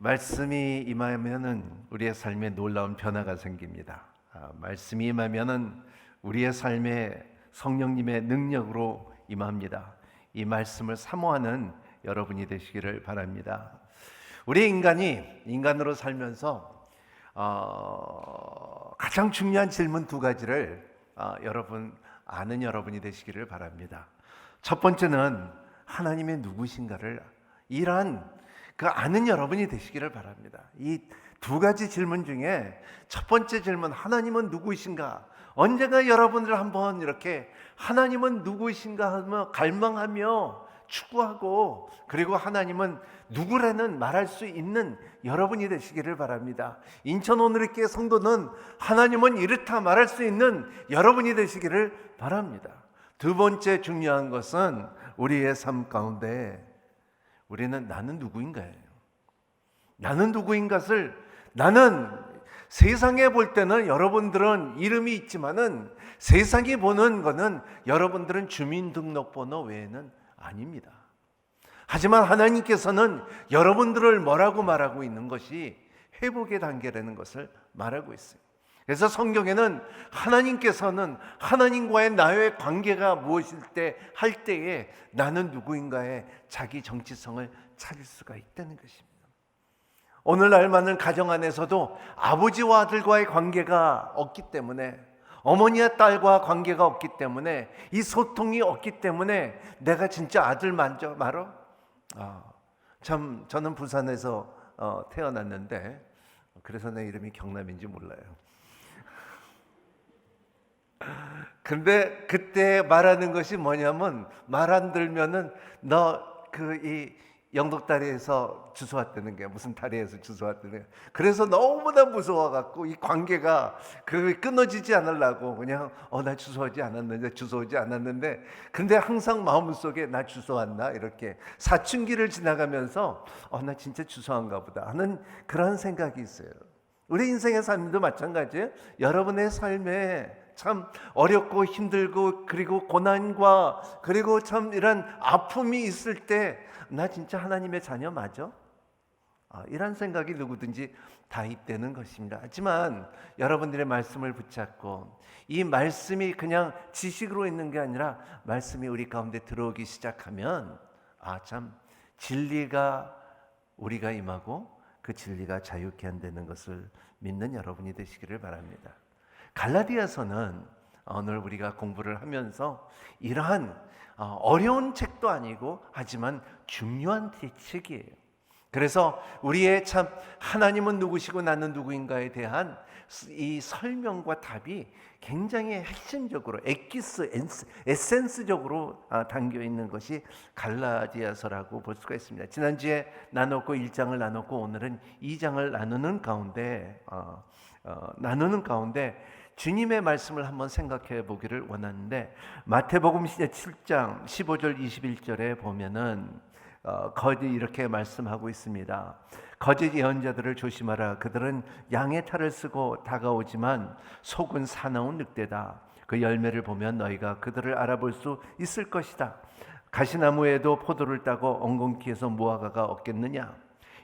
말씀이 임하면은 우리의 삶에 놀라운 변화가 생깁니다. 말씀이 임하면은 우리의 삶에 성령님의 능력으로 임합니다. 이 말씀을 사모하는 여러분이 되시기를 바랍니다. 우리 인간이 인간으로 살면서 가장 중요한 질문 두 가지를 여러분 아는 여러분이 되시기를 바랍니다. 첫 번째는 하나님의 누구신가를 이러한 그 아는 여러분이 되시기를 바랍니다. 이 두 가지 질문 중에 첫 번째 질문, 하나님은 누구이신가? 언제가 여러분들 한번 이렇게 하나님은 누구이신가 하며 갈망하며 추구하고, 그리고 하나님은 누구라는 말할 수 있는 여러분이 되시기를 바랍니다. 인천 오늘리교회 성도는 하나님은 이렇다 말할 수 있는 여러분이 되시기를 바랍니다. 두 번째 중요한 것은 우리의 삶 가운데 우리는 나는 누구인가예요. 나는 누구인가를, 나는 세상에 볼 때는 여러분들은 이름이 있지만은 세상이 보는 거는 여러분들은 주민등록번호 외에는 아닙니다. 하지만 하나님께서는 여러분들을 뭐라고 말하고 있는 것이 회복의 단계라는 것을 말하고 있어요. 그래서 성경에는 하나님께서는 하나님과의 나의 관계가 무엇일 때 할 때에 나는 누구인가에 자기 정체성을 찾을 수가 있다는 것입니다. 오늘날 많은 가정 안에서도 아버지와 아들과의 관계가 없기 때문에, 어머니와 딸과 관계가 없기 때문에, 이 소통이 없기 때문에 내가 진짜 아들 말어? 참 저는 부산에서 태어났는데 그래서 내 이름이 경남인지 몰라요. 근데 그때 말하는 것이 뭐냐면, 말 안 들면은 너 이 영덕다리에서 주워 왔다는 게, 무슨 다리에서 주워 왔다는 게, 그래서 너무나 무서워갖고 이 관계가 끊어지지 않으려고 그냥 나 주워오지 않았는데 근데 항상 마음속에 나 주워 왔나 이렇게 사춘기를 지나가면서 나 진짜 주워 왔가 보다 하는 그런 생각이 있어요. 우리 인생의 삶도 마찬가지예요. 여러분의 삶에 참 어렵고 힘들고 그리고 고난과 그리고 참 이런 아픔이 있을 때 나 진짜 하나님의 자녀 맞아? 이런 생각이 누구든지 다 있다는 것입니다. 하지만 여러분들의 말씀을 붙잡고 이 말씀이 그냥 지식으로 있는 게 아니라 말씀이 우리 가운데 들어오기 시작하면 참 진리가 우리가 임하고 그 진리가 자유케 한다는 것을 믿는 여러분이 되시기를 바랍니다. 갈라디아서는 오늘 우리가 공부를 하면서 이러한 어려운 책도 아니고 하지만 중요한 책이에요. 그래서 우리의 참 하나님은 누구시고 나는 누구인가에 대한 이 설명과 답이 굉장히 핵심적으로 에센스적으로 담겨 있는 것이 갈라디아서라고 볼 수가 있습니다. 지난주에 나눴고 1장을 나눴고 오늘은 2장을 나누는 가운데 주님의 말씀을 한번 생각해 보기를 원하는데, 마태복음 7장 15절 21절에 보면은 거짓 이렇게 말씀하고 있습니다. 거짓 예언자들을 조심하라. 그들은 양의 탈을 쓰고 다가오지만 속은 사나운 늑대다. 그 열매를 보면 너희가 그들을 알아볼 수 있을 것이다. 가시나무에도 포도를 따고 엉겅퀴에서 무화과가 없겠느냐.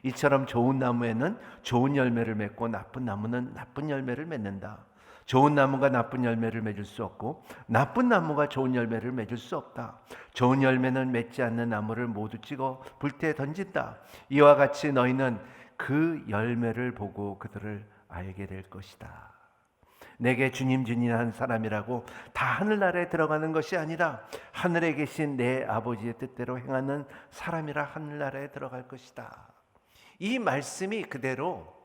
이처럼 좋은 나무에는 좋은 열매를 맺고 나쁜 나무는 나쁜 열매를 맺는다. 좋은 나무가 나쁜 열매를 맺을 수 없고 나쁜 나무가 좋은 열매를 맺을 수 없다. 좋은 열매는 맺지 않는 나무를 모두 찍어 불태에 던진다. 이와 같이 너희는 그 열매를 보고 그들을 알게 될 것이다. 내게 주님 한 사람이라고 다 하늘나라에 들어가는 것이 아니라 하늘에 계신 내 아버지의 뜻대로 행하는 사람이라 하늘나라에 들어갈 것이다. 이 말씀이 그대로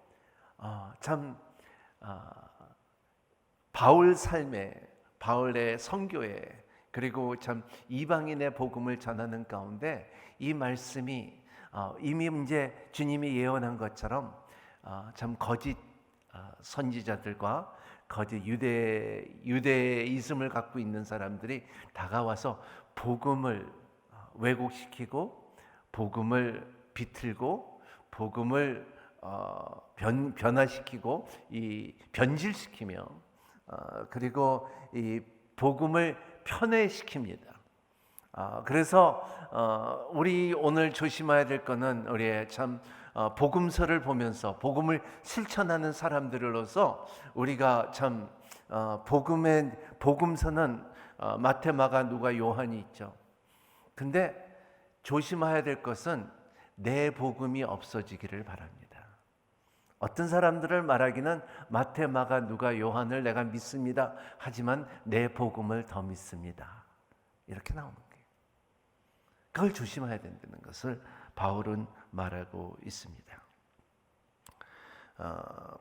바울 삶에, 바울의 선교에, 그리고 참 이방인의 복음을 전하는 가운데 이 말씀이 이미 이제 주님이 예언한 것처럼 참 거짓 선지자들과 거짓 유대이즘을 갖고 있는 사람들이 다가와서 복음을 왜곡시키고 복음을 비틀고 복음을 변화시키고 변질시키며 그리고 이 복음을 편애시킵니다. 그래서 우리 오늘 조심해야 될 것은 우리의 참 복음서를 보면서 복음을 실천하는 사람들로서 우리가 참 복음서는 마태, 마가, 누가, 요한이 있죠. 근데 조심해야 될 것은 내 복음이 없어지기를 바랍니다. 어떤 사람들을 말하기는 마태, 마가, 누가, 요한을 내가 믿습니다. 하지만 내 복음을 더 믿습니다. 이렇게 나오는 거예요. 그걸 조심해야 된다는 것을 바울은 말하고 있습니다.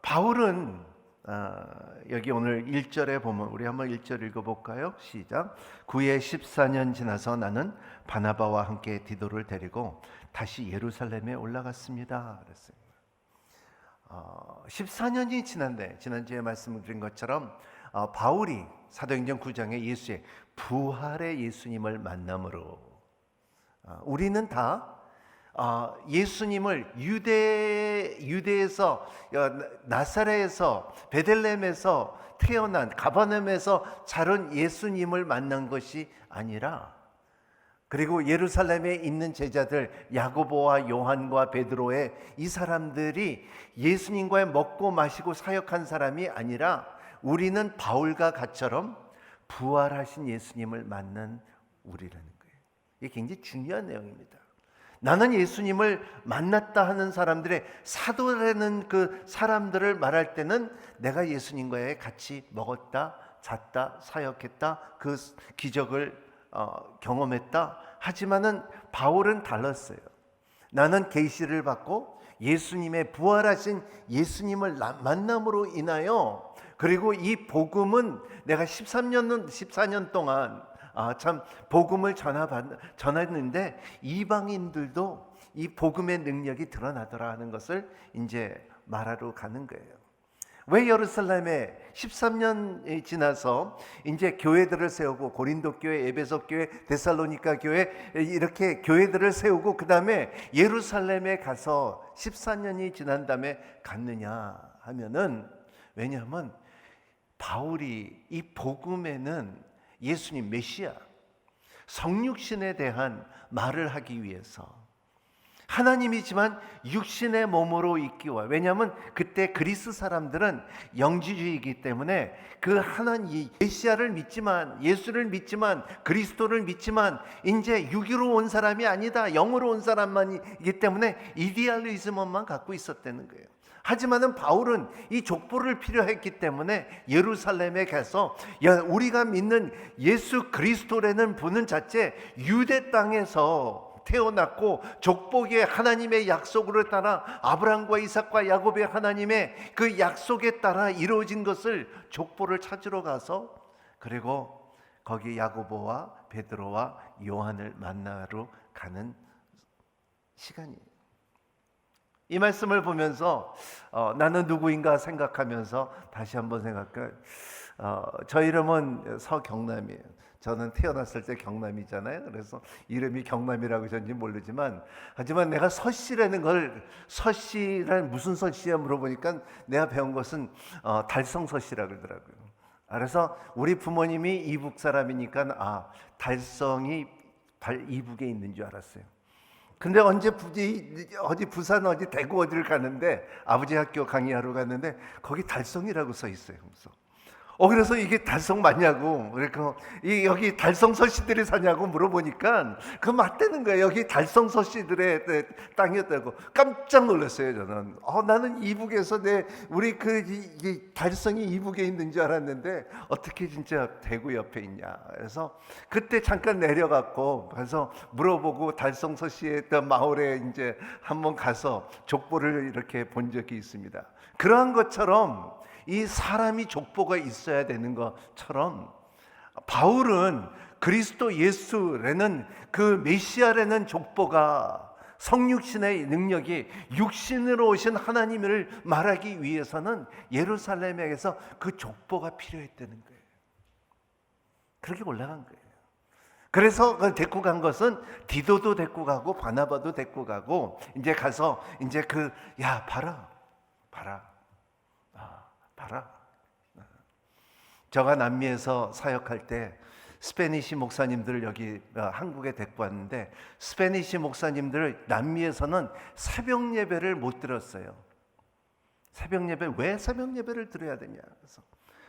바울은 여기 오늘 1절에 보면 우리 한번 1절 읽어볼까요? 시작. 구에 14년 지나서 나는 바나바와 함께 디도를 데리고 다시 예루살렘에 올라갔습니다. 그랬어요. 14년이 지난데 지난주에 말씀드린 것처럼 바울이 사도행전 9장에 예수의 부활의 예수님을 만남으로 우리는 다 예수님을 유대에서 나사렛에서 베들레헴에서 태어난 가버나움에서 자란 예수님을 만난 것이 아니라 그리고 예루살렘에 있는 제자들 야고보와 요한과 베드로의 이 사람들이 예수님과 먹고 마시고 사역한 사람이 아니라 우리는 바울과 같처럼 부활하신 예수님을 만난 우리라는 거예요. 이게 굉장히 중요한 내용입니다. 나는 예수님을 만났다 하는 사람들의 사도라는 그 사람들을 말할 때는 내가 예수님과 같이 먹었다, 잤다, 사역했다, 그 기적을 경험했다. 하지만은 바울은 달랐어요. 나는 계시를 받고 예수님의 부활하신 예수님을 만남으로 인하여 그리고 이 복음은 내가 14년 동안 참 복음을 전했는데 이방인들도 이 복음의 능력이 드러나더라 하는 것을 이제 말하러 가는 거예요. 왜 예루살렘에 13년이 지나서 이제 교회들을 세우고 고린도 교회, 에베소 교회, 데살로니가 교회 이렇게 교회들을 세우고 그 다음에 예루살렘에 가서 14년이 지난 다음에 갔느냐 하면은 왜냐하면 바울이 이 복음에는 예수님 메시아 성육신에 대한 말을 하기 위해서 하나님이지만 육신의 몸으로 있기와 왜냐하면 그때 그리스 사람들은 영지주의이기 때문에 그 하나님 메시아를 믿지만 예수를 믿지만 그리스도를 믿지만 이제 육으로 온 사람이 아니다 영으로 온 사람만이기 때문에 이데알리즘만 갖고 있었다는 거예요. 하지만은 바울은 이 족보를 필요했기 때문에 예루살렘에 가서 우리가 믿는 예수 그리스도라는 분은 자체 유대 땅에서 태어났고 족보의 하나님의 약속으로 따라 아브라함과 이삭과 야곱의 하나님의 그 약속에 따라 이루어진 것을 족보를 찾으러 가서 그리고 거기 야고보와 베드로와 요한을 만나러 가는 시간이에요. 이 말씀을 보면서 나는 누구인가 생각하면서 다시 한번 생각해. 저 이름은 서경남이에요. 저는 태어났을 때 경남이잖아요. 그래서 이름이 경남이라고 저는지 모르지만 하지만 내가 서씨라는 걸 서씨란 무슨 서씨야 물어보니까 내가 배운 것은 달성 서씨라고 그러더라고요. 그래서 우리 부모님이 이북 사람이니까 달성이 이북에 있는 줄 알았어요. 근데 언제 어디 부산 어디 대구 어디를 가는데 아버지 학교 강의하러 갔는데 거기 달성이라고 써 있어요. 그래서 이게 달성 맞냐고 그러니까 여기 달성 서씨들이 사냐고 물어보니까 그 맞다는 거예요. 여기 달성 서씨들의 땅이었다고. 깜짝 놀랐어요. 저는 나는 이북에서 우리 달성이 이북에 있는 줄 알았는데 어떻게 진짜 대구 옆에 있냐. 그래서 그때 잠깐 내려갔고 그래서 물어보고 달성 서씨의 마을에 이제 한번 가서 족보를 이렇게 본 적이 있습니다. 그러한 것처럼 이 사람이 족보가 있어야 되는 것처럼 바울은 그리스도 예수라는 그 메시아라는 족보가 성육신의 능력이 육신으로 오신 하나님을 말하기 위해서는 예루살렘에서 그 족보가 필요했다는 거예요. 그렇게 올라간 거예요. 그래서 데리고 간 것은 디도도 데리고 가고 바나바도 데리고 가고 이제 가서 이제 봐라. 저가 남미에서 사역할 때 스페니시 목사님들을 여기 한국에 데리고 왔는데, 스페니시 목사님들 남미에서는 새벽 예배를 못 드렸어요. 새벽 예배, 왜 새벽 예배를 드려야 되냐? 그래서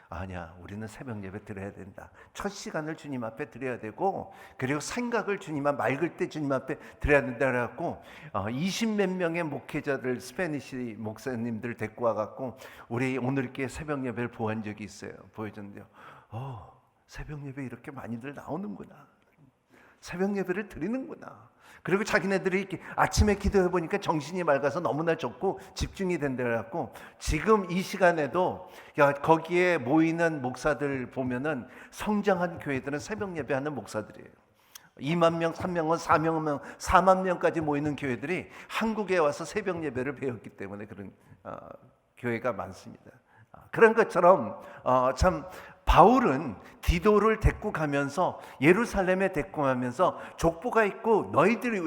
아니야, 우리는 새벽 예배 드려야 된다. 첫 시간을 주님 앞에 드려야 되고, 그리고 생각을 주님 앞, 맑을 때 주님 앞에 드려야 된다. 그래갖고 20몇 명의 목회자들, 스페니시 목사님들 데리고 와갖고 우리 오늘께 새벽 예배를 보한 적이 있어요. 보여줬는데요, 새벽 예배 이렇게 많이들 나오는구나, 새벽 예배를 드리는구나. 그리고 자기네들이 이렇게 아침에 기도해 보니까 정신이 맑아서 너무나 좋고 집중이 된다 그래갖고, 지금 이 시간에도 거기에 모이는 목사들 보면은 성장한 교회들은 새벽 예배하는 목사들이에요. 2만 명, 3만 명, 4만 명까지 모이는 교회들이 한국에 와서 새벽 예배를 배웠기 때문에 그런 교회가 많습니다. 그런 것처럼 참 바울은 디도를 데리고 가면서, 예루살렘에 데리고 가면서 족보가 있고,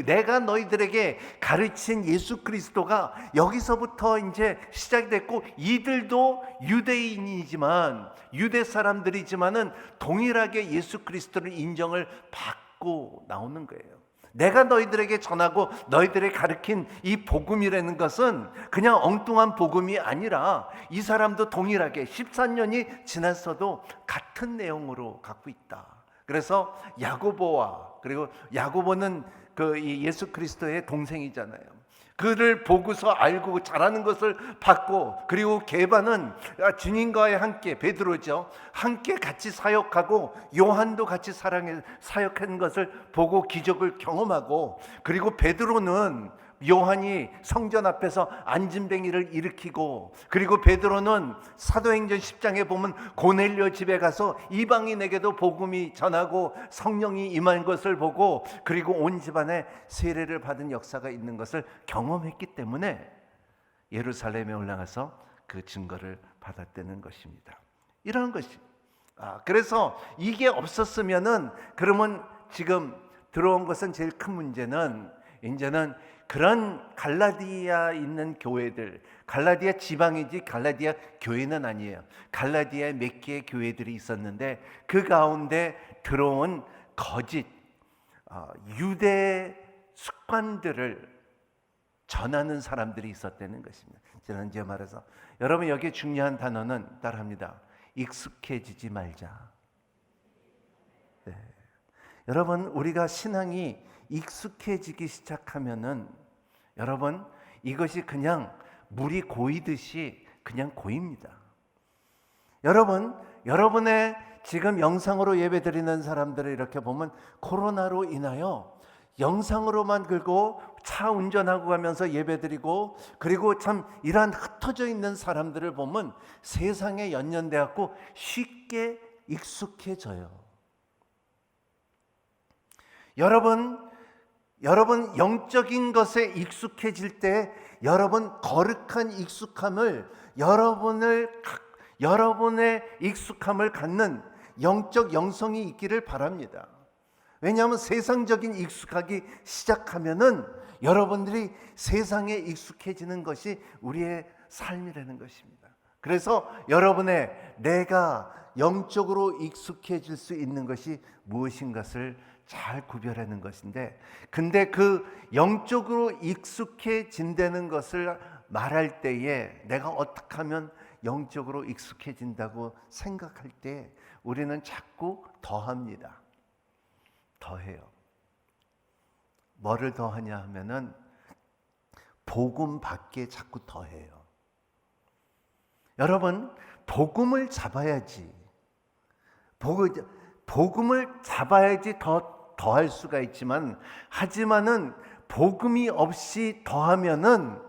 내가 너희들에게 가르친 예수 그리스도가 여기서부터 이제 시작이 됐고, 이들도 유대인이지만, 유대 사람들이지만은 동일하게 예수 그리스도를 인정을 받고 나오는 거예요. 내가 너희들에게 전하고 너희들에게 가르친 이 복음이라는 것은 그냥 엉뚱한 복음이 아니라, 이 사람도 동일하게 14년이 지났어도 같은 내용으로 갖고 있다. 그래서 야고보와, 그리고 야고보는 이 예수 그리스도의 동생이잖아요. 그를 보고서 알고 잘하는 것을 받고, 그리고 게바는 주님과의 함께, 베드로죠, 함께 같이 사역하고 요한도 같이 사역한 것을 보고 기적을 경험하고, 그리고 베드로는 요한이 성전 앞에서 안진뱅이를 일으키고, 그리고 베드로는 사도행전 10장에 보면 고넬료 집에 가서 이방인에게도 복음이 전하고 성령이 임한 것을 보고, 그리고 온 집안에 세례를 받은 역사가 있는 것을 경험했기 때문에 예루살렘에 올라가서 그 증거를 받았다는 것입니다. 이런 것이 그래서 이게 없었으면은, 그러면 지금 들어온 것은, 제일 큰 문제는 이제는 그런 갈라디아 있는 교회들, 갈라디아 지방이지 갈라디아 교회는 아니에요. 갈라디아에 몇 개의 교회들이 있었는데, 그 가운데 들어온 거짓 유대 습관들을 전하는 사람들이 있었다는 것입니다. 저는 이제 말해서, 여러분 여기 중요한 단어는 따라합니다. 익숙해지지 말자. 네. 여러분, 우리가 신앙이 익숙해지기 시작하면은, 여러분, 이것이 그냥 물이 고이듯이 그냥 고입니다. 여러분의 지금 영상으로 예배드리는 사람들을 이렇게 보면, 코로나로 인하여 영상으로만 긁고 차 운전하고 가면서 예배드리고, 그리고 참 이러한 흩어져 있는 사람들을 보면 세상에 연연돼 갖고 쉽게 익숙해져요. 여러분 영적인 것에 익숙해질 때, 여러분 거룩한 익숙함을, 여러분의 익숙함을 갖는 영적 영성이 있기를 바랍니다. 왜냐하면 세상적인 익숙하기 시작하면은 여러분들이 세상에 익숙해지는 것이 우리의 삶이라는 것입니다. 그래서 내가 영적으로 익숙해질 수 있는 것이 무엇인가를 잘 구별하는 것인데, 근데 그 영적으로 익숙해진다는 것을 말할 때에, 내가 어떻게 하면 영적으로 익숙해진다고 생각할 때 우리는 자꾸 더합니다. 더해요. 뭐를 더하냐 하면은 복음 밖에 자꾸 더해요. 여러분, 복음을 잡아야지. 복음을 잡아야지 더할 수가 있지만, 하지만은 복음이 없이 더하면은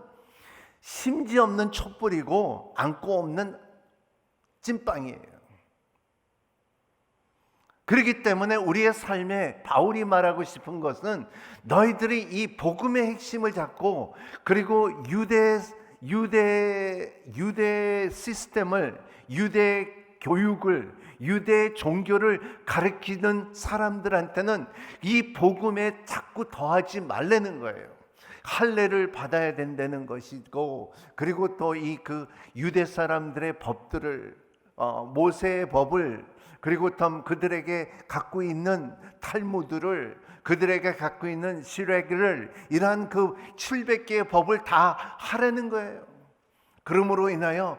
심지 없는 촛불이고 안고 없는 찐빵이에요. 그렇기 때문에 우리의 삶에 바울이 말하고 싶은 것은, 너희들이 이 복음의 핵심을 잡고, 그리고 유대 시스템을, 유대 교육을, 유대 종교를 가르치는 사람들한테는 이 복음에 자꾸 더하지 말라는 거예요. 할례를 받아야 된다는 것이고, 그리고 또 그 유대 사람들의 법들을 모세의 법을, 그리고 그들에게 갖고 있는 탈무드를, 그들에게 갖고 있는 시래기를, 이러한 그 700개의 법을 다 하라는 거예요. 그러므로 인하여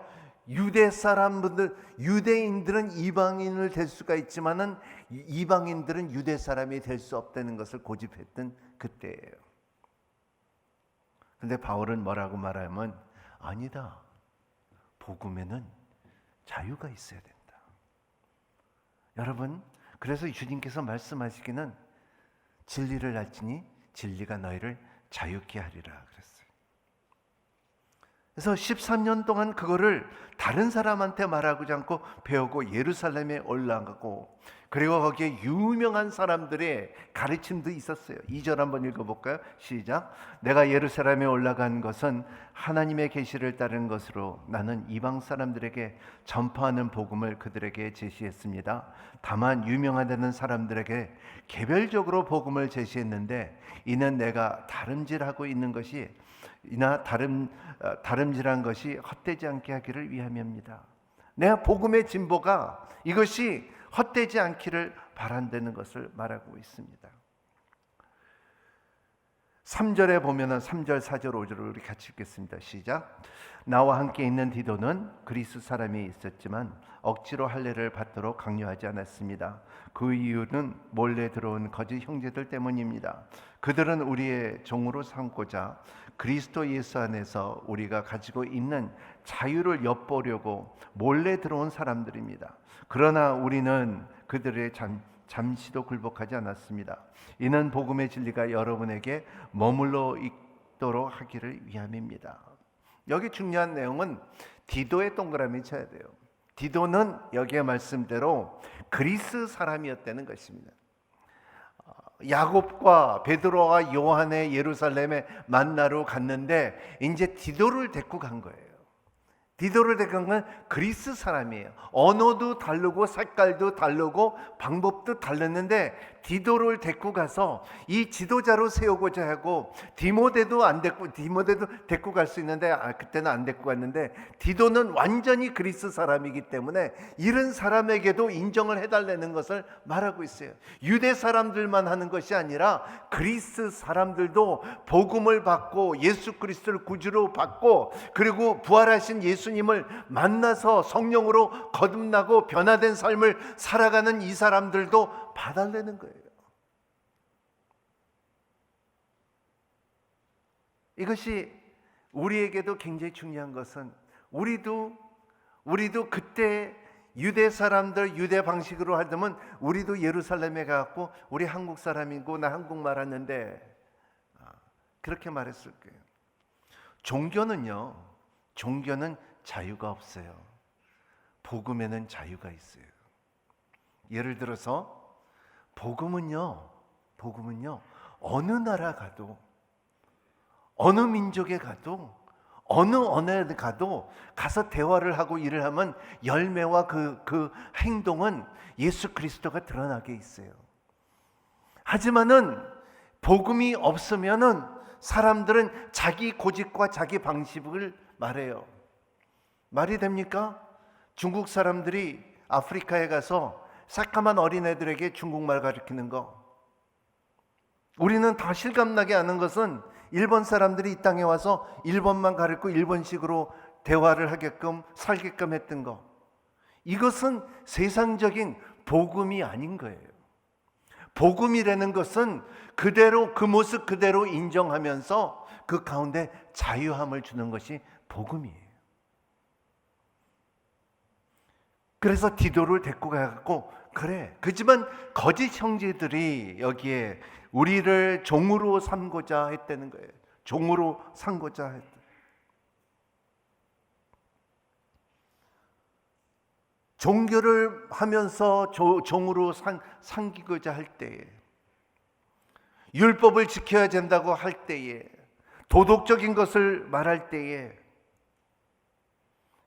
유대인들은 이방인을 될 수가 있지만은 이방인들은 유대 사람이 될 수 없다는 것을 고집했던 그때예요. 근데 바울은 뭐라고 말하면, 아니다, 복음에는 자유가 있어야 된다. 여러분, 그래서 주님께서 말씀하시기는 진리를 알지니 진리가 너희를 자유케 하리라 그랬어요. 그래서 13년 동안 그거를 다른 사람한테 말하지 않고 배우고 예루살렘에 올라가고, 그리고 거기에 유명한 사람들의 가르침도 있었어요. 2절 한번 읽어볼까요? 시작. 내가 예루살렘에 올라간 것은 하나님의 계시를 따르는 것으로 나는 이방 사람들에게 전파하는 복음을 그들에게 제시했습니다. 다만 유명하다는 사람들에게 개별적으로 복음을 제시했는데, 이는 내가 다름질하고 있는 것이 다름질한 것이 헛되지 않게 하기를 위함입니다. 내가 복음의 진보가 이것이 헛되지 않기를 바란다는 것을 말하고 있습니다. 3절에 보면은 3절, 4절, 5절을 우리 같이 읽겠습니다. 시작. 나와 함께 있는 디도는 그리스 사람이 있었지만 억지로 할례를 받도록 강요하지 않았습니다. 그 이유는 몰래 들어온 거짓 형제들 때문입니다. 그들은 우리의 종으로 삼고자 그리스도 예수 안에서 우리가 가지고 있는 자유를 엿보려고 몰래 들어온 사람들입니다. 그러나 우리는 그들의 잠시도 굴복하지 않았습니다. 이는 복음의 진리가 여러분에게 머물러 있도록 하기를 위함입니다. 여기 중요한 내용은 디도의 동그라미 쳐야 돼요. 디도는 여기에 말씀대로 그리스 사람이었다는 것입니다. 야곱과 베드로와 요한의 예루살렘에 만나러 갔는데 이제 디도를 데리고 간 거예요. 디도를 데리고 간 건 그리스 사람이에요. 언어도 다르고 색깔도 다르고 방법도 달랐는데 디도를 데리고 가서 이 지도자로 세우고자 하고, 디모데도 데리고 갈 수 있는데 그때는 안 데리고 갔는데, 디도는 완전히 그리스 사람이기 때문에 이런 사람에게도 인정을 해달라는 것을 말하고 있어요. 유대 사람들만 하는 것이 아니라 그리스 사람들도 복음을 받고 예수 그리스도를 구주로 받고, 그리고 부활하신 예수님을 만나서 성령으로 거듭나고 변화된 삶을 살아가는 이 사람들도 봐달라는 거예요. 이것이 우리에게도 굉장히 중요한 것은, 우리도 그때 유대 사람들 유대 방식으로 하자면 우리도 예루살렘에 가고 우리 한국 사람이고 나 한국말 하는데 그렇게 말했을 거예요. 종교는 자유가 없어요. 복음에는 자유가 있어요. 예를 들어서 복음은요 어느 나라 가도, 어느 민족에 가도, 어느 언어에 가도 가서 대화를 하고 일을 하면 열매와 그 행동은 예수 그리스도가 드러나게 있어요. 하지만은 복음이 없으면은 사람들은 자기 고집과 자기 방식을 말해요. 말이 됩니까? 중국 사람들이 아프리카에 가서 새까만 어린애들에게 중국말 가르치는 거, 우리는 다 실감나게 아는 것은 일본 사람들이 이 땅에 와서 일본만 가르치고 일본식으로 대화를 하게끔 살게끔 했던 거, 이것은 세상적인 복음이 아닌 거예요. 복음이라는 것은 그대로 그 모습 그대로 인정하면서 그 가운데 자유함을 주는 것이 복음이에요. 그래서 디도를 데리고 가고, 그래, 그지만 거짓 형제들이 여기에 우리를 종으로 삼고자 했다는 거예요. 종으로 삼고자 했다. 종교를 하면서 종으로 삼기고자 할 때에, 율법을 지켜야 된다고 할 때에, 도덕적인 것을 말할 때에,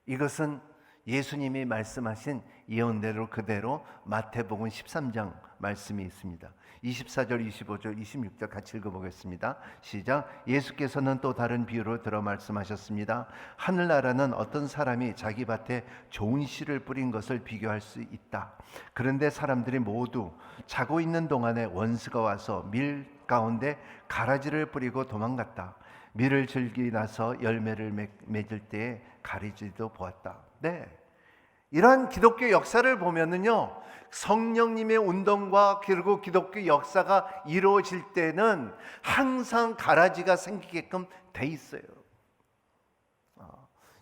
이것은 예수님이 말씀하신 예언대로 그대로 마태복음 13장 말씀이 있습니다. 24절, 25절, 26절 같이 읽어보겠습니다. 시작. 예수께서는 또 다른 비유로 들어 말씀하셨습니다. 하늘나라는 어떤 사람이 자기 밭에 좋은 씨를 뿌린 것을 비교할 수 있다. 그런데 사람들이 모두 자고 있는 동안에 원수가 와서 밀 가운데 가라지를 뿌리고 도망갔다. 밀을 즐기 나서 열매를 맺을 때에 가라지도 보았다. 네, 이러한 기독교 역사를 보면은요, 성령님의 운동과 그리고 기독교 역사가 이루어질 때는 항상 가라지가 생기게끔 돼 있어요.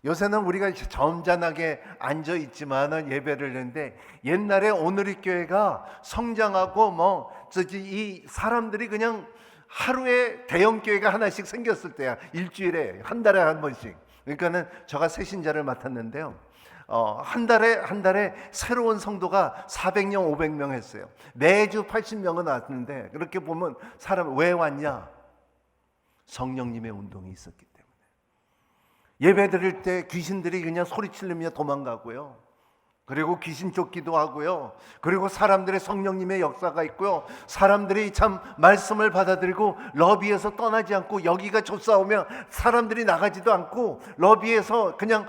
요새는 우리가 점잖하게 앉아 있지만은 예배를 했는데, 옛날에 오늘의 교회가 성장하고 이 사람들이 그냥 하루에 대형 교회가 하나씩 생겼을 때야. 일주일에 한 달에 한 번씩. 그러니까는 제가 새신자를 맡았는데요. 한 달에 새로운 성도가 400명, 500명 했어요. 매주 80명은 왔는데, 그렇게 보면 사람 왜 왔냐? 성령님의 운동이 있었기 때문에. 예배 드릴 때 귀신들이 그냥 소리치르며 도망가고요. 그리고 귀신 쫓기도 하고요. 그리고 사람들의 성령님의 역사가 있고요. 사람들이 참 말씀을 받아들이고 러비에서 떠나지 않고, 여기가 조사오면 사람들이 나가지도 않고 러비에서 그냥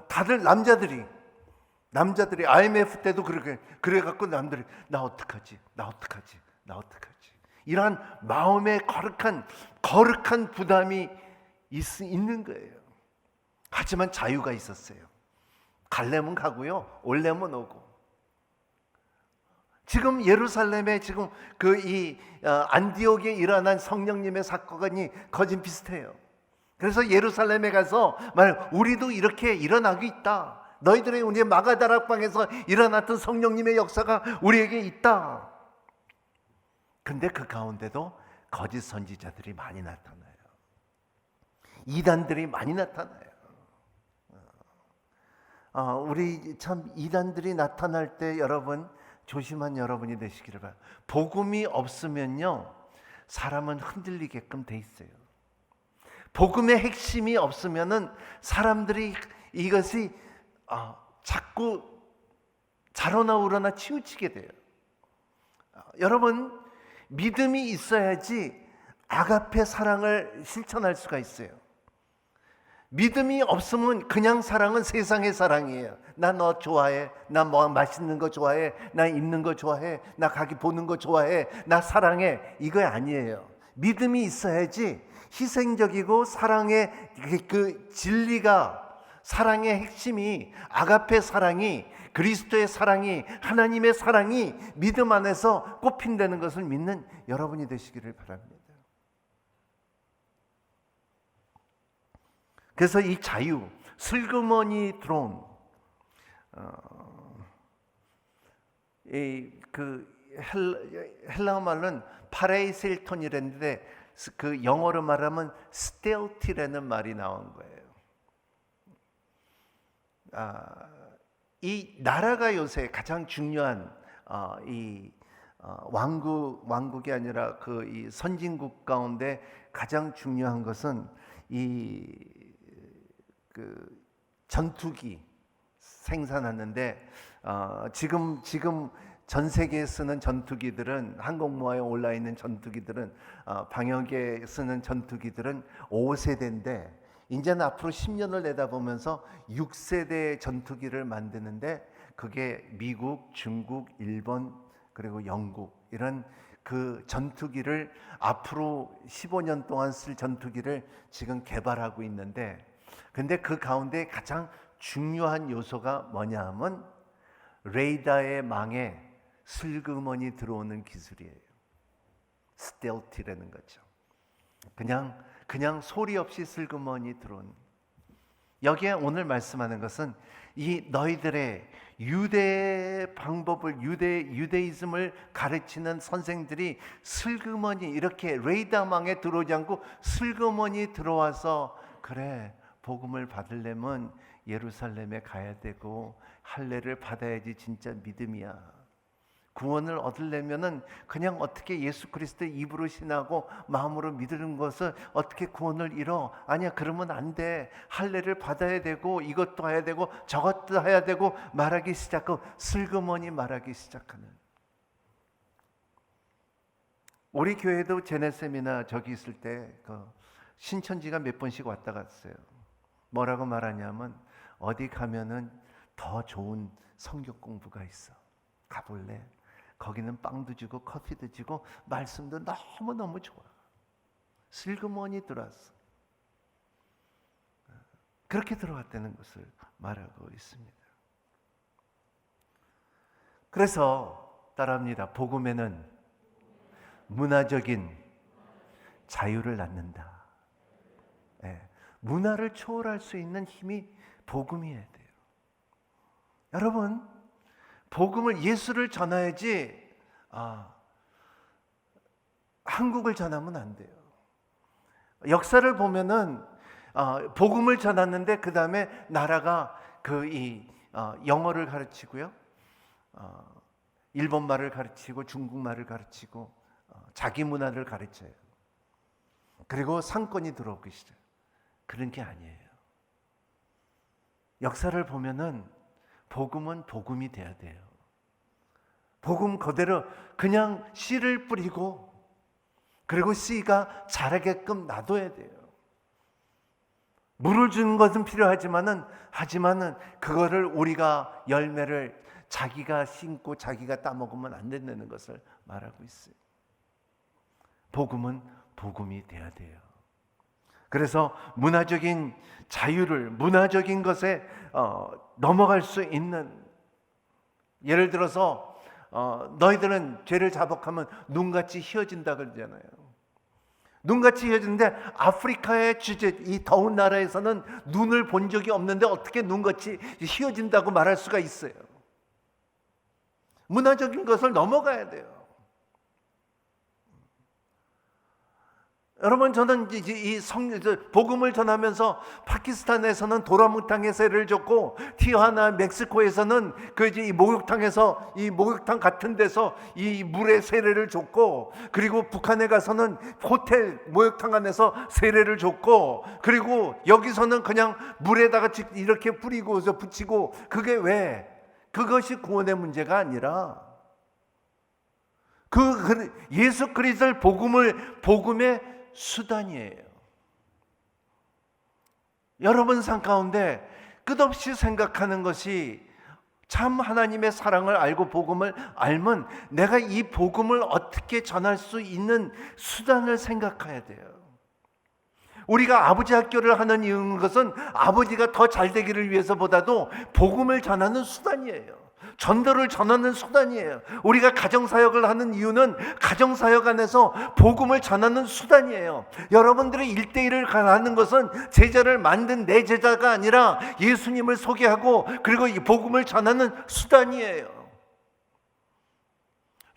다들 남자들이 IMF 때도 그래갖고 남들이 나 어떡하지 이러한 마음의 거룩한 부담이 있는 거예요. 하지만 자유가 있었어요. 갈래면 가고요, 올래면 오고. 지금 예루살렘에 지금 안디옥에 일어난 성령님의 사건이 거진 비슷해요. 그래서 예루살렘에 가서 우리도 이렇게 일어나고 있다. 너희들의 우리 마가다락방에서 일어났던 성령님의 역사가 우리에게 있다. 근데 그 가운데도 거짓 선지자들이 많이 나타나요. 이단들이 많이 나타나요. 우리 참 이단들이 나타날 때 여러분 조심한 여러분이 되시기를 바랍니다. 복음이 없으면요, 사람은 흔들리게끔 돼 있어요. 복음의 핵심이 없으면은 사람들이 이것이 자꾸 자로나 우러나 치우치게 돼요. 여러분, 믿음이 있어야지 아가페 사랑을 실천할 수가 있어요. 믿음이 없으면 그냥 사랑은 세상의 사랑이에요. 나 너 좋아해, 나 맛있는 거 좋아해, 나 입는 거 좋아해, 나 가기 보는 거 좋아해, 나 사랑해, 이거 아니에요. 믿음이 있어야지 희생적이고 사랑의 그 진리가, 사랑의 핵심이, 아가페 사랑이, 그리스도의 사랑이, 하나님의 사랑이 믿음 안에서 꽃핀다는 것을 믿는 여러분이 되시기를 바랍니다. 그래서 이 자유, 슬그머니 들어온 헬라어 말로는 파레이셀톤이랬는데 그 영어로 말하면 스텔티라는 말이 나온 거예요. 이 나라가 요새 가장 중요한 왕국이 아니라 이 선진국 가운데 가장 중요한 것은 전투기 생산하는데, 지금 전 세계에 쓰는 전투기들은, 항공모함에 올라 있는 전투기들은, 방역에 쓰는 전투기들은 5세대인데 이제는 앞으로 10년을 내다보면서 6세대 전투기를 만드는데, 그게 미국, 중국, 일본, 그리고 영국, 이런 그 전투기를 앞으로 15년 동안 쓸 전투기를 지금 개발하고 있는데, 근데 그 가운데 가장 중요한 요소가 뭐냐 하면 레이더의 망에 슬그머니 들어오는 기술이에요. 스텔티라는 거죠. 그냥 소리 없이 슬그머니 들어오는. 여기에 오늘 말씀하는 것은 이 너희들의 유대 방법을, 유대이즘을 가르치는 선생들이 슬그머니 이렇게 레이더망에 들어오지 않고 슬그머니 들어와서, 그래, 복음을 받으려면 예루살렘에 가야 되고 할례를 받아야지 진짜 믿음이야. 구원을 얻으려면은 그냥 어떻게 예수 그리스도의 입으로 신하고 마음으로 믿는 것을 어떻게 구원을 이뤄? 아니야, 그러면 안 돼. 할례를 받아야 되고 이것도 해야 되고 저것도 해야 되고 말하기 시작하고 슬그머니 말하기 시작하는. 우리 교회도 제네쌤이나 저기 있을 때 신천지가 몇 번씩 왔다 갔어요. 뭐라고 말하냐면 어디 가면은 더 좋은 성경 공부가 있어. 가볼래? 거기는 빵도 주고 커피도 주고 말씀도 너무너무 좋아. 슬그머니 들어왔어. 그렇게 들어왔다는 것을 말하고 있습니다. 그래서 따라합니다. 복음에는 문화적인 자유를 낳는다. 문화를 초월할 수 있는 힘이 복음이어야 돼요. 여러분, 복음을, 예수를 전해야지 한국을 전하면 안 돼요. 역사를 보면은 복음을 전했는데 그 다음에 나라가 영어를 가르치고요, 일본말을 가르치고 중국말을 가르치고 자기 문화를 가르쳐요. 그리고 상권이 들어오기 시작. 그런 게 아니에요. 역사를 보면은 복음은 복음이 돼야 돼요. 복음 그대로 그냥 씨를 뿌리고 그리고 씨가 자라게끔 놔둬야 돼요. 물을 주는 것은 필요하지만은 그거를 우리가 열매를 자기가 심고 자기가 따먹으면 안 된다는 것을 말하고 있어요. 복음은 복음이 돼야 돼요. 그래서 문화적인 자유를, 문화적인 것에 넘어갈 수 있는, 예를 들어서 너희들은 죄를 자복하면 눈같이 휘어진다 그러잖아요. 눈같이 휘어지는데 아프리카의 주제, 이 더운 나라에서는 눈을 본 적이 없는데 어떻게 눈같이 휘어진다고 말할 수가 있어요? 문화적인 것을 넘어가야 돼요. 여러분, 저는 이 복음을 전하면서 파키스탄에서는 도라묵탕에 세례를 줬고, 티하나 멕시코에서는 이 목욕탕에서, 이 목욕탕 같은 데서 이 물에 세례를 줬고, 그리고 북한에 가서는 호텔 목욕탕 안에서 세례를 줬고, 그리고 여기서는 그냥 물에다가 이렇게 뿌리고서 붙이고. 그게 왜? 그것이 구원의 문제가 아니라 예수 그리스도의 복음의 수단이에요. 여러분 삶 가운데 끝없이 생각하는 것이, 참 하나님의 사랑을 알고 복음을 알면 내가 이 복음을 어떻게 전할 수 있는 수단을 생각해야 돼요. 우리가 아버지 학교를 하는 이유는 것은 아버지가 더 잘 되기를 위해서보다도 복음을 전하는 수단이에요. 전도를 전하는 수단이에요. 우리가 가정사역을 하는 이유는 가정사역 안에서 복음을 전하는 수단이에요. 여러분들의 1대1을 하는 것은 제자를 만든 내 제자가 아니라 예수님을 소개하고 그리고 이 복음을 전하는 수단이에요.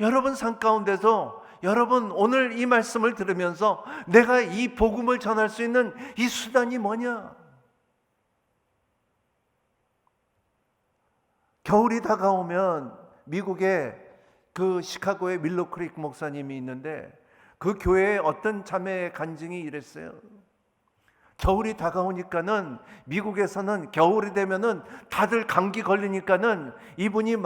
여러분 삶 가운데서, 여러분 오늘 이 말씀을 들으면서 내가 이 복음을 전할 수 있는 이 수단이 뭐냐? 겨울이 다가오면 미국에 시카고에 밀로 크리크 목사님이 있는데, 그 교회에 어떤 자매의 간증이 이랬어요. 겨울이 다가오니까는 미국에서는 겨울이 되면은 다들 감기 걸리니까는 이분이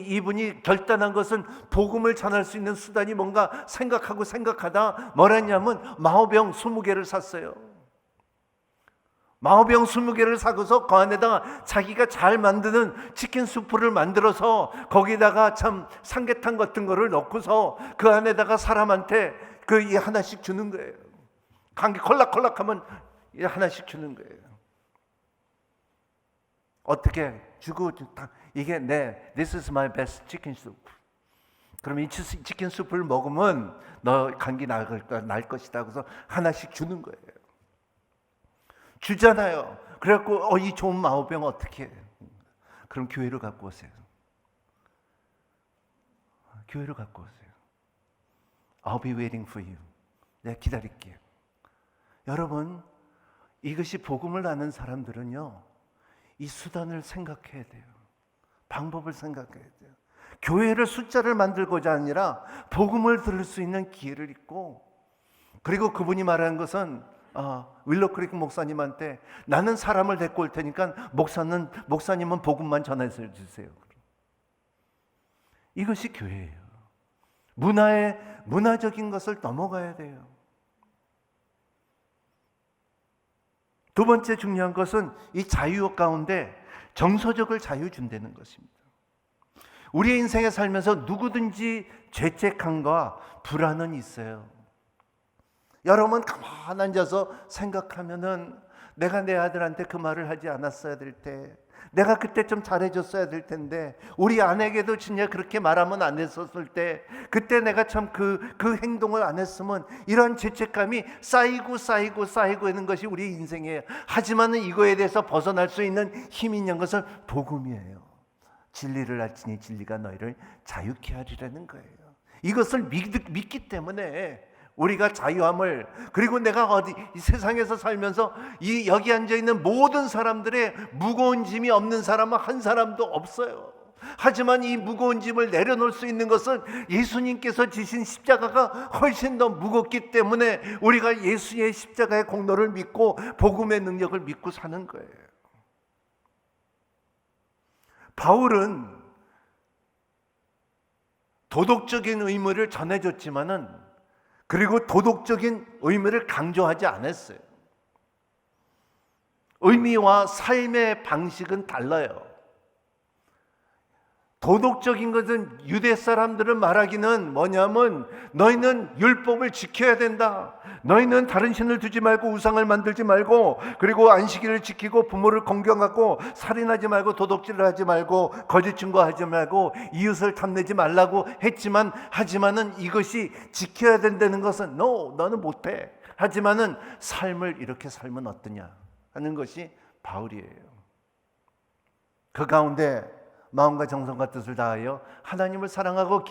이분이 결단한 것은 복음을 전할 수 있는 수단이 뭔가 생각하다 뭘 했냐면 마호병 20개를 샀어요. 마호병 20개를 사고서 그 안에다가 자기가 잘 만드는 치킨 수프를 만들어서 거기다가 참 삼계탕 같은 거를 넣고서 그 안에다가 사람한테 하나씩 주는 거예요. 감기 콜락콜락하면 하나씩 주는 거예요. 어떻게 주고, 이게 This is my best chicken soup. 그럼 이 치킨 수프를 먹으면 너 감기 날 것이다. 그래서 하나씩 주는 거예요. 주잖아요. 그래갖고 이 좋은 마호병 어떻게 해? 그럼 교회를 갖고 오세요. 교회를 갖고 오세요. I'll be waiting for you. 내가 기다릴게요. 여러분, 이것이 복음을 아는 사람들은요, 이 수단을 생각해야 돼요. 방법을 생각해야 돼요. 교회를 숫자를 만들고자 아니라 복음을 들을 수 있는 기회를 있고, 그리고 그분이 말하는 것은 윌로크리크 목사님한테 나는 사람을 데리고 올 테니까 목사님은 복음만 전해서 주세요. 이것이 교회예요. 문화적인 것을 넘어가야 돼요. 두 번째 중요한 것은 이 자유 가운데 정서적을 자유 준다는 것입니다. 우리의 인생에 살면서 누구든지 죄책감과 불안은 있어요. 여러분 가만 앉아서 생각하면은 내가 내 아들한테 그 말을 하지 않았어야 될 때, 내가 그때 좀 잘해줬어야 될 텐데, 우리 아내에게도 진짜 그렇게 말하면 안 했었을 때, 그때 내가 참 그 행동을 안 했으면, 이런 죄책감이 쌓이고 있는 것이 우리 인생이에요. 하지만은 이거에 대해서 벗어날 수 있는 힘이 있는 것은 복음이에요. 진리를 알지니 진리가 너희를 자유케 하리라는 거예요. 이것을 믿기 때문에 우리가 자유함을, 그리고 내가 이 세상에서 살면서 여기 앉아 있는 모든 사람들의 무거운 짐이 없는 사람은 한 사람도 없어요. 하지만 이 무거운 짐을 내려놓을 수 있는 것은 예수님께서 지신 십자가가 훨씬 더 무겁기 때문에 우리가 예수의 십자가의 공로를 믿고 복음의 능력을 믿고 사는 거예요. 바울은 도덕적인 의무를 전해줬지만은, 그리고 도덕적인 의미를 강조하지 않았어요. 의미와 삶의 방식은 달라요. 도덕적인 것은 유대 사람들은 말하기는 뭐냐면, 너희는 율법을 지켜야 된다. 너희는 다른 신을 두지 말고 우상을 만들지 말고, 그리고 안식일을 지키고 부모를 공경하고, 살인하지 말고 도둑질을 하지 말고 거짓 증거하지 말고 이웃을 탐내지 말라고 하지만은 이것이 지켜야 된다는 것은 너는 못해. 하지만은 삶을 이렇게 살면 어떠냐 하는 것이 바울이에요. 그 가운데 마음과 정성과 뜻을 다하여 하나님을 사랑하고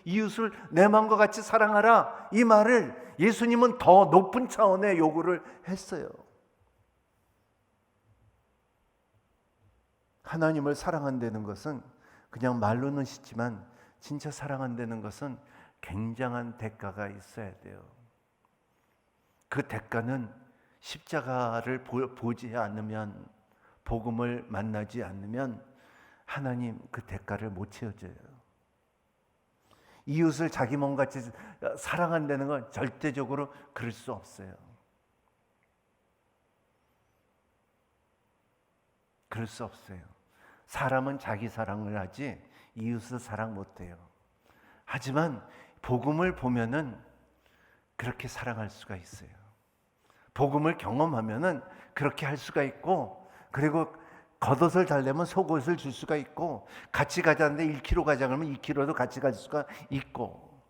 이웃을 내 마음과 같이 사랑하라, 이 말을 예수님은 더 높은 차원의 요구를 했어요. 하나님을 사랑한다는 것은 그냥 말로는 쉽지만 진짜 사랑한다는 것은 굉장한 대가가 있어야 돼요. 그 대가는 십자가를 보지 않으면, 복음을 만나지 않으면 하나님 그 대가를 못 채워줘요. 이웃을 자기 몸같이 사랑한다는 건 절대적으로 그럴 수 없어요. 그럴 수 없어요. 사람은 자기 사랑을 하지 이웃을 사랑 못해요. 하지만 복음을 보면은 그렇게 사랑할 수가 있어요. 복음을 경험하면은 그렇게 할 수가 있고, 그리고 겉옷을 달래면 속옷을 줄 수가 있고, 같이 가자는데 1km 가자 그러면 2km도 같이 갈 수가 있고,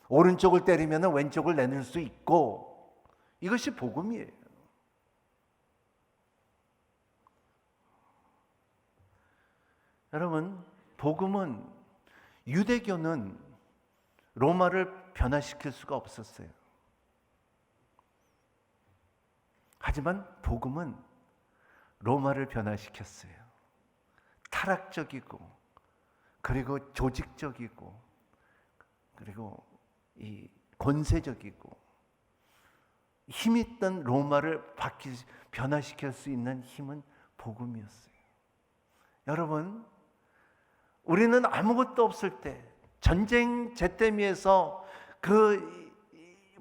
오른쪽을 때리면 왼쪽을 내놓을 수 있고, 이것이 복음이에요. 여러분, 복음은, 유대교는 로마를 변화시킬 수가 없었어요. 하지만 복음은 로마를 변화시켰어요. 타락적이고, 그리고 조직적이고, 그리고 이 권세적이고 힘있던 로마를 변화시킬 수 있는 힘은 복음이었어요. 여러분, 우리는 아무것도 없을 때, 전쟁 잿더미에서 그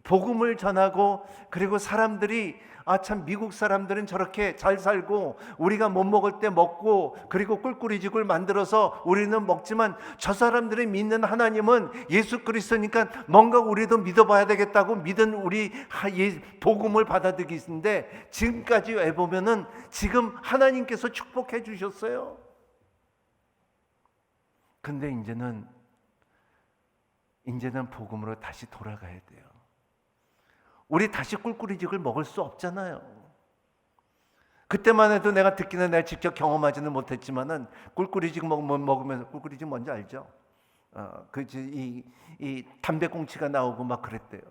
복음을 전하고, 그리고 사람들이 참 미국 사람들은 저렇게 잘 살고 우리가 못 먹을 때 먹고, 그리고 꿀꿀이죽을 만들어서 우리는 먹지만 저 사람들이 믿는 하나님은 예수 그리스도니까 뭔가 우리도 믿어봐야 되겠다고 믿은 우리 복음을 받아들이는데, 지금까지 해보면은 지금 하나님께서 축복해 주셨어요. 근데 이제는 복음으로 다시 돌아가야 돼요. 우리 다시 꿀꿀이죽을 먹을 수 없잖아요. 그때만 해도 내가 듣기는, 내가 직접 경험하지는 못했지만은 꿀꿀이죽 먹으면서, 꿀꿀이죽 뭔지 알죠? 이 담배꽁치가 나오고 막 그랬대요.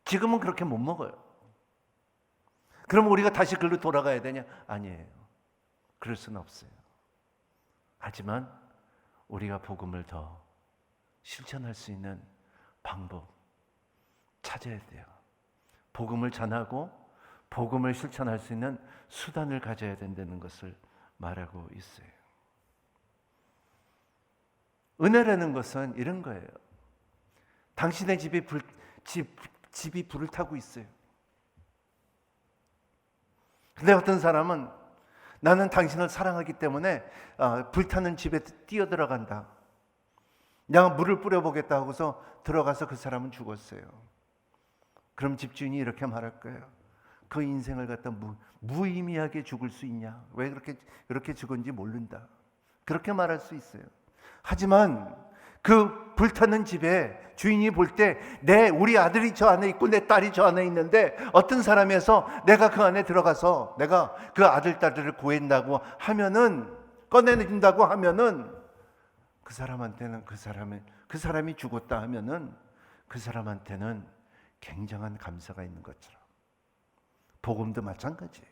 지금은 그렇게 못 먹어요. 그럼 우리가 다시 그리로 돌아가야 되냐? 아니에요. 그럴 수는 없어요. 하지만 우리가 복음을 더 실천할 수 있는 방법 찾아야 돼요. 복음을 전하고 복음을 실천할 수 있는 수단을 가져야 된다는 것을 말하고 있어요. 은혜라는 것은 이런 거예요. 당신의 집이 불을 타고 있어요. 근데 어떤 사람은 나는 당신을 사랑하기 때문에 불타는 집에 뛰어들어간다. 내가 물을 뿌려보겠다 하고서 들어가서 그 사람은 죽었어요. 그럼 집주인이 이렇게 말할 거예요. 그 인생을 갖다 무의미하게 죽을 수 있냐? 왜 그렇게 죽은지 모른다. 그렇게 말할 수 있어요. 하지만 그 불타는 집에 주인이 볼 때 우리 아들이 저 안에 있고 내 딸이 저 안에 있는데 어떤 사람에서 내가 그 안에 들어가서 내가 그 아들 딸들을 구한다고 하면은, 꺼내준다고 하면은, 그 사람한테는 그 사람이 죽었다 하면은 그 사람한테는 굉장한 감사가 있는 것처럼 복음도 마찬가지예요.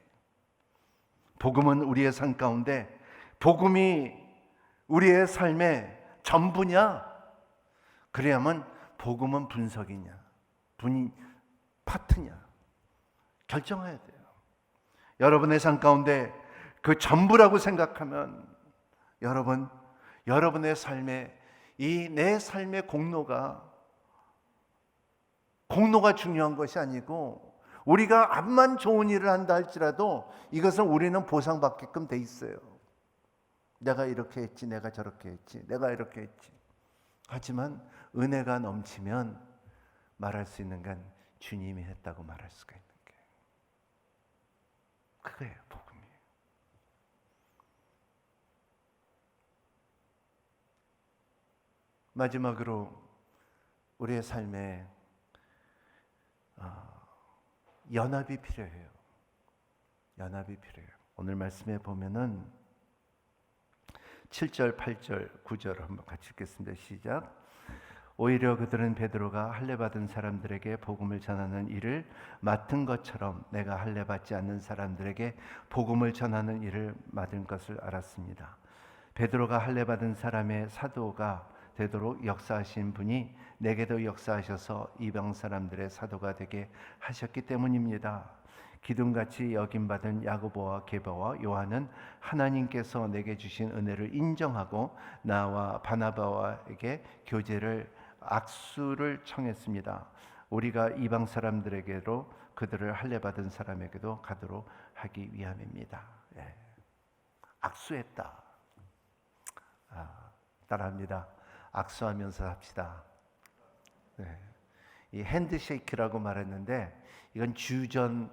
복음은 우리의 삶 가운데, 복음이 우리의 삶의 전부냐? 그래야만 복음은 분석이냐, 파트냐 결정해야 돼요. 여러분의 삶 가운데 그 전부라고 생각하면 여러분의 삶에 내 삶의 공로가 중요한 것이 아니고, 우리가 암만 좋은 일을 한다 할지라도 이것은 우리는 보상받게끔 돼 있어요. 내가 이렇게 했지, 내가 저렇게 했지, 내가 이렇게 했지. 하지만 은혜가 넘치면 말할 수 있는 건 주님이 했다고 말할 수가 있는 게, 그거예요, 복음이에요. 마지막으로 우리의 삶에 연합이 필요해요. 연합이 필요해요. 오늘 말씀에 보면은 7절, 8절, 9절 한번 같이 읽겠습니다. 시작. 오히려 그들은 베드로가 할례받은 사람들에게 복음을 전하는 일을 맡은 것처럼 내가 할례받지 않는 사람들에게 복음을 전하는 일을 맡은 것을 알았습니다. 베드로가 할례받은 사람의 사도가 되도록 역사하신 분이 내게도 역사하셔서 이방 사람들의 사도가 되게 하셨기 때문입니다. 기둥같이 여김받은 야고보와 게바와 요한은 하나님께서 내게 주신 은혜를 인정하고 나와 바나바에게 교제를 악수를 청했습니다. 우리가 이방 사람들에게로 그들을 할례받은 사람에게도 가도록 하기 위함입니다. 예. 악수했다. 따라합니다. 악수하면서 합시다. 네. 이 핸드쉐이크라고 말했는데 이건 주전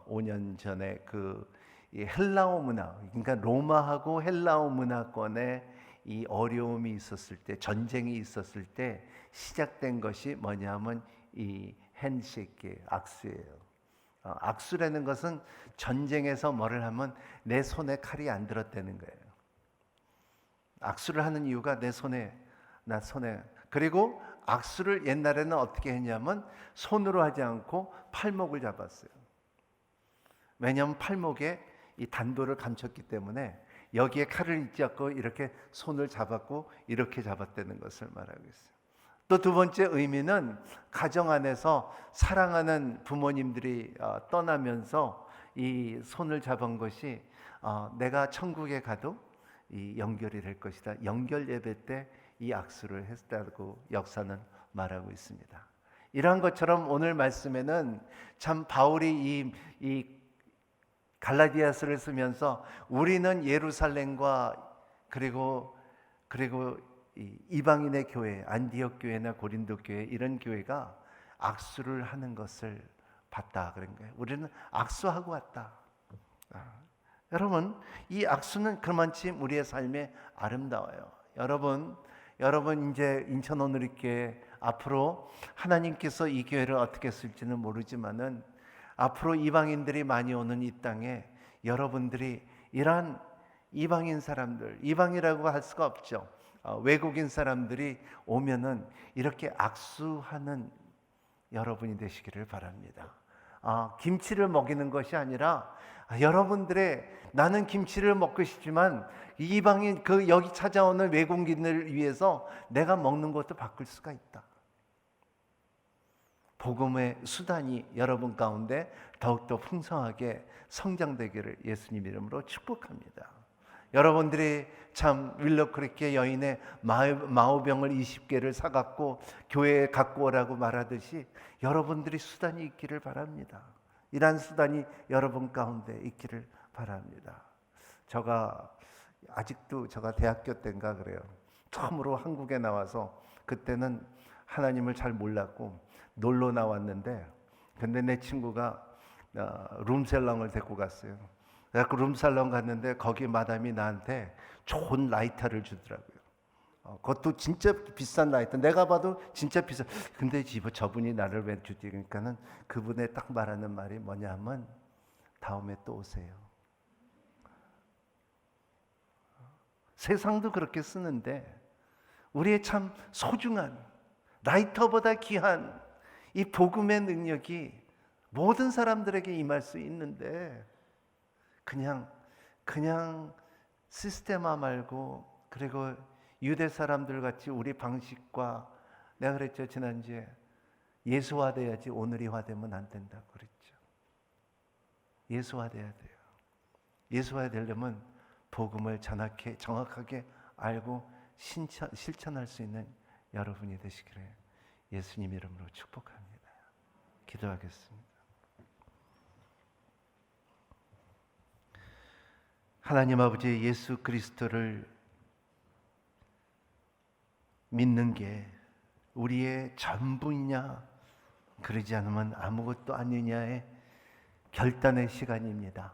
5년 전에 이 헬라어 문화, 그러니까 로마하고 헬라어 문화권에 이 어려움이 있었을 때, 전쟁이 있었을 때 시작된 것이 뭐냐면 이 핸드쉐이크, 악수예요. 악수라는 것은 전쟁에서 뭐를 하면 내 손에 칼이 안 들었다는 거예요. 악수를 하는 이유가 나 손에. 그리고 악수를 옛날에는 어떻게 했냐면 손으로 하지 않고 팔목을 잡았어요. 왜냐하면 팔목에 이 단도를 감췄기 때문에 여기에 칼을 잡고 이렇게 손을 잡았고 이렇게 잡았다는 것을 말하고 있어요. 또 두 번째 의미는 가정 안에서 사랑하는 부모님들이 떠나면서 이 손을 잡은 것이 내가 천국에 가도 이 연결이 될 것이다. 연결 예배 때 이 악수를 했다고 역사는 말하고 있습니다. 이러한 것처럼 오늘 말씀에는 참 바울이 이 갈라디아서를 쓰면서 우리는 예루살렘과 그리고 이방인의 교회, 안디옥 교회나 고린도 교회, 이런 교회가 악수를 하는 것을 봤다 그런 거예요. 우리는 악수하고 왔다. 여러분, 이 악수는 그만큼 우리의 삶에 아름다워요. 여러분 이제 인천 오늘교회 앞으로 하나님께서 이 교회를 어떻게 쓸지는 모르지만은 앞으로 이방인들이 많이 오는 이 땅에 여러분들이 이러한 이방인 사람들, 이방이라고 할 수가 없죠. 외국인 사람들이 오면은 이렇게 악수하는 여러분이 되시기를 바랍니다. 김치를 먹이는 것이 아니라 여러분들의 나는 김치를 먹고 싶지만 이방인 여기 찾아오는 외국인을 위해서 내가 먹는 것도 바꿀 수가 있다. 복음의 수단이 여러분 가운데 더욱더 풍성하게 성장되기를 예수님 이름으로 축복합니다. 여러분들이 참 윌러크리케 여인의 마오병을 20개를 사갖고 교회에 갖고 오라고 말하듯이 여러분들이 수단이 있기를 바랍니다. 이러한 수단이 여러분 가운데 있기를 바랍니다. 제가 대학교 때인가 그래요. 처음으로 한국에 나와서 그때는 하나님을 잘 몰랐고 놀러 나왔는데, 근데 내 친구가 룸살롱을 데리고 갔어요. 그래서 룸살롱 갔는데 거기 마담이 나한테 좋은 라이터를 주더라고요. 그것도 진짜 비싼 라이터. 내가 봐도 진짜 비싸. 근데 저분이 나를 왜 주지? 그러니까는 그분의 딱 말하는 말이 뭐냐면 다음에 또 오세요. 세상도 그렇게 쓰는데 우리의 참 소중한 라이터보다 귀한 이 복음의 능력이 모든 사람들에게 임할 수 있는데 그냥 시스테마 말고, 그리고 유대 사람들 같이 우리 방식과, 내가 그랬죠 지난주에, 예수화돼야지 오늘이화되면 안 된다고 그랬죠. 예수화돼야 돼요. 예수화되려면 복음을 정확하게 알고 실천할 수 있는 여러분이 되시기를 예수님 이름으로 축복합니다. 기도하겠습니다. 하나님 아버지, 예수 그리스도를 믿는 게 우리의 전부이냐 그러지 않으면 아무것도 아니냐의 결단의 시간입니다.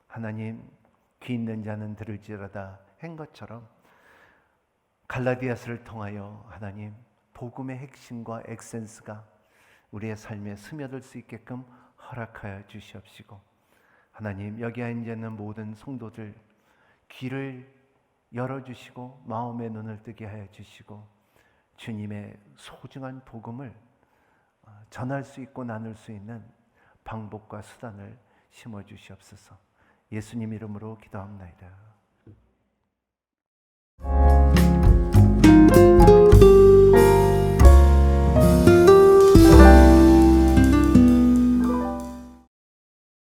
하나님, 귀 있는 자는 들을지어다 한 것처럼 갈라디아서를 통하여 하나님 복음의 핵심과 에센스가 우리의 삶에 스며들 수 있게끔 허락하여 주시옵시고, 하나님 여기 앉아 있는 모든 성도들 귀를 열어주시고 마음의 눈을 뜨게 하여 주시고 주님의 소중한 복음을 전할 수 있고 나눌 수 있는 방법과 수단을 심어 주시옵소서. 예수님 이름으로 기도합니다.